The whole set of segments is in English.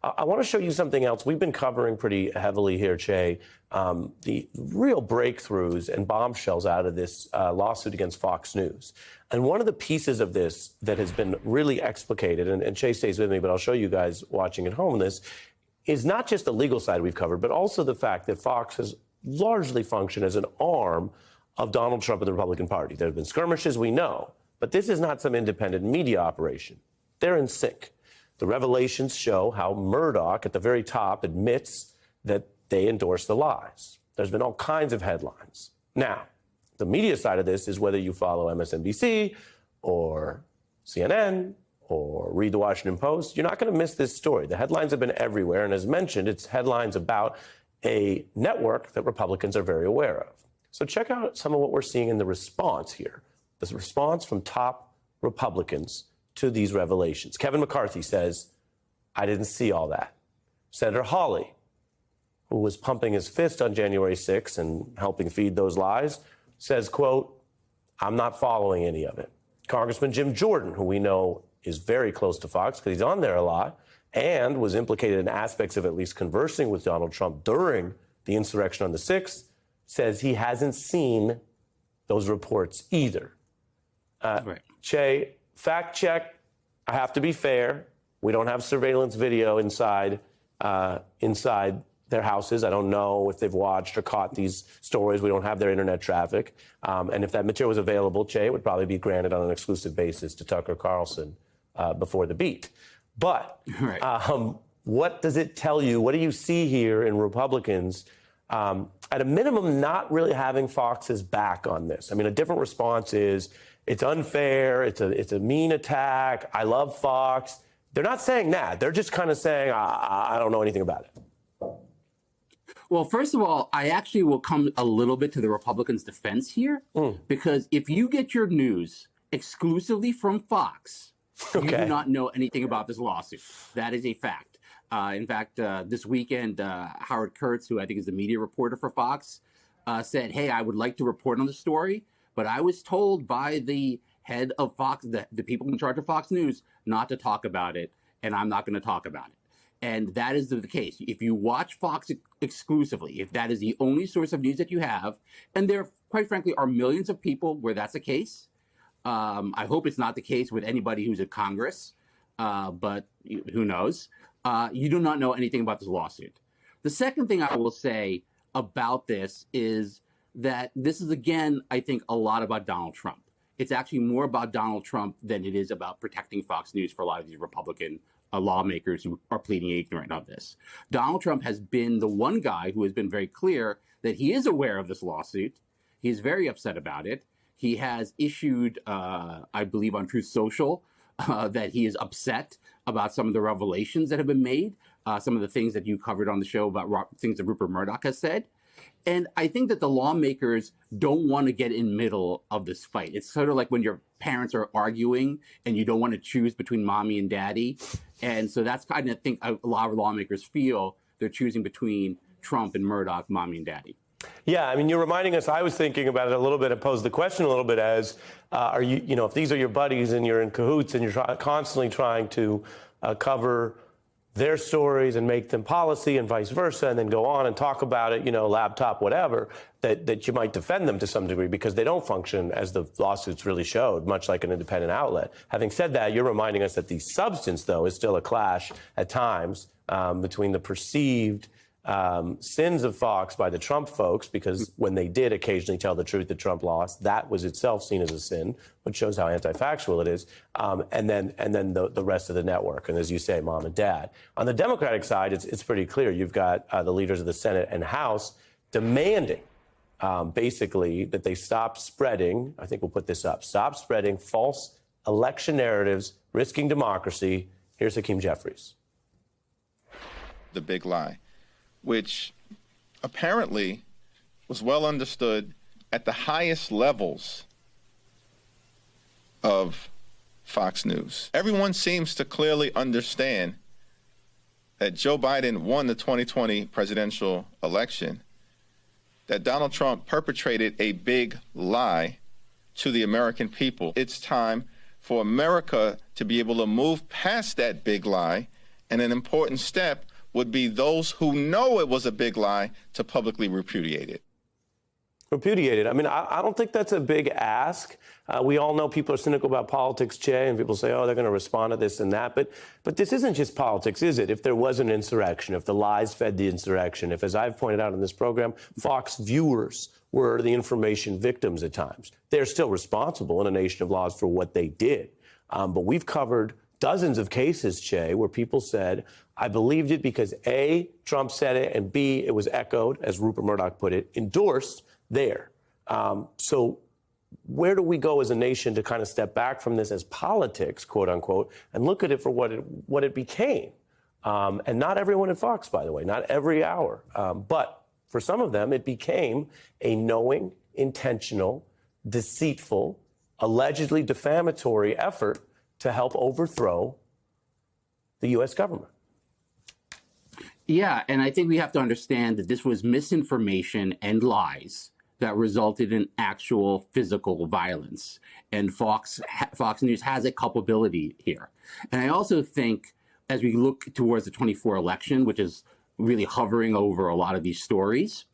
I want to show you something else. We've been covering pretty heavily here, Che, the real breakthroughs and bombshells out of this lawsuit against Fox News. And one of the pieces of this that has been really explicated, and Che stays with me, but I'll show you guys watching at home this, is not just the legal side we've covered, but also the fact that Fox has largely functioned as an arm of Donald Trump and the Republican Party. There have been skirmishes, we know, but this is not some independent media operation. They're in sync. The revelations show how Murdoch, at the very top, admits that they endorse the lies. There's been all kinds of headlines. Now, the media side of this is whether you follow MSNBC or CNN or read the Washington Post, you're not going to miss this story. The headlines have been everywhere, and as mentioned, it's headlines about a network that Republicans are very aware of. So check out some of what we're seeing in the response here. The response from top Republicans to these revelations. Kevin McCarthy says, I didn't see all that. Senator Hawley, who was pumping his fist on January 6th and helping feed those lies, says, quote, I'm not following any of it. Congressman Jim Jordan, who we know is very close to Fox because he's on there a lot and was implicated in aspects of at least conversing with Donald Trump during the insurrection on the 6th, says he hasn't seen those reports either. Right. Che, fact check. I have to be fair. We don't have surveillance video inside their houses. I don't know if they've watched or caught these stories. We don't have their internet traffic. And if that material was available, Che, it would probably be granted on an exclusive basis to Tucker Carlson before the beat. But right. What does it tell you? What do you see here in Republicans, at a minimum, not really having Fox's back on this? I mean, a different response is it's unfair. It's a mean attack. I love Fox. They're not saying that. They're just kind of saying, I don't know anything about it. Well, first of all, I actually will come a little bit to the Republicans' defense here, because if you get your news exclusively from Fox, you do not know anything about this lawsuit. That is a fact. In fact, this weekend, Howard Kurtz, who I think is the media reporter for Fox, said, hey, I would like to report on the story, but I was told by the head of Fox, the people in charge of Fox News, not to talk about it, and I'm not going to talk about it. And that is the case. If you watch Fox exclusively, if that is the only source of news that you have, and there, quite frankly, are millions of people where that's the case. I hope it's not the case with anybody who's in Congress, but who knows? You do not know anything about this lawsuit. The second thing I will say about this is that this is, again, I think, a lot about Donald Trump. It's actually more about Donald Trump than it is about protecting Fox News for a lot of these Republican lawmakers who are pleading ignorant of this. Donald Trump has been the one guy who has been very clear that he is aware of this lawsuit. He's very upset about it. He has issued, I believe, on Truth Social, that he is upset about some of the revelations that have been made, some of the things that you covered on the show about things that Rupert Murdoch has said. And I think that the lawmakers don't want to get in middle of this fight. It's sort of like when your parents are arguing and you don't want to choose between mommy and daddy. And so that's kind of, I think, a lot of lawmakers feel they're choosing between Trump and Murdoch, mommy and daddy. Yeah, I mean, you're reminding us, I was thinking about it a little bit and posed the question a little bit as, are you, if these are your buddies and you're in cahoots and you're constantly trying to cover their stories and make them policy and vice versa, and then go on and talk about it, laptop, whatever, that you might defend them to some degree because they don't function, as the lawsuits really showed, much like an independent outlet. Having said that, you're reminding us that the substance, though, is still a clash at times between the perceived sins of Fox by the Trump folks, because when they did occasionally tell the truth that Trump lost, that was itself seen as a sin, which shows how anti-factual it is, and then the rest of the network, and as you say, mom and dad. On the Democratic side, it's pretty clear. You've got the leaders of the Senate and House demanding basically that they stop spreading, I think we'll put this up, stop spreading false election narratives, risking democracy. Here's Hakeem Jeffries. The big lie, which apparently was well understood at the highest levels of Fox News. Everyone seems to clearly understand that Joe Biden won the 2020 presidential election, that Donald Trump perpetrated a big lie to the American people. It's time for America to be able to move past that big lie And an important step would be those who know it was a big lie to publicly repudiate it. Repudiated. I mean, I don't think that's a big ask. We all know people are cynical about politics, Che, and people say, oh, they're going to respond to this and that. But this isn't just politics, is it? If there was an insurrection, if the lies fed the insurrection, if, as I've pointed out in this program, Fox viewers were the information victims at times, they're still responsible in a nation of laws for what they did. But we've covered dozens of cases, Che, where people said, I believed it because A, Trump said it, and B, it was echoed, as Rupert Murdoch put it, endorsed there. So where do we go as a nation to kind of step back from this as politics, quote unquote, and look at it for what it became? And not everyone at Fox, by the way, not every hour. But for some of them, it became a knowing, intentional, deceitful, allegedly defamatory effort to help overthrow the U.S. government. Yeah, and I think we have to understand that this was misinformation and lies that resulted in actual physical violence. And Fox News has a culpability here. And I also think as we look towards the 24 election, which is really hovering over a lot of these stories,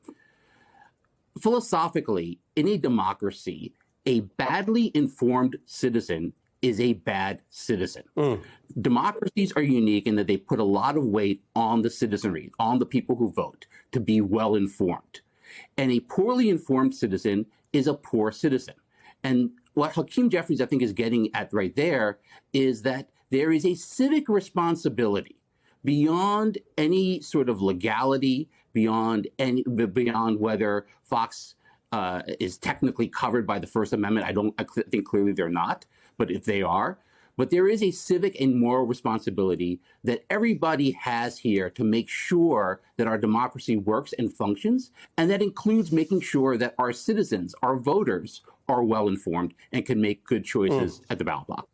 philosophically, in a democracy, a badly informed citizen is a bad citizen. Democracies are unique in that they put a lot of weight on the citizenry, on the people who vote, to be well informed. And a poorly informed citizen is a poor citizen. And what Hakeem Jeffries, I think, is getting at right there is that there is a civic responsibility beyond any sort of legality, beyond whether Fox is technically covered by the First Amendment. I think clearly they're not, but if they are, but there is a civic and moral responsibility that everybody has here to make sure that our democracy works and functions, and that includes making sure that our citizens, our voters, are well informed and can make good choices at the ballot box.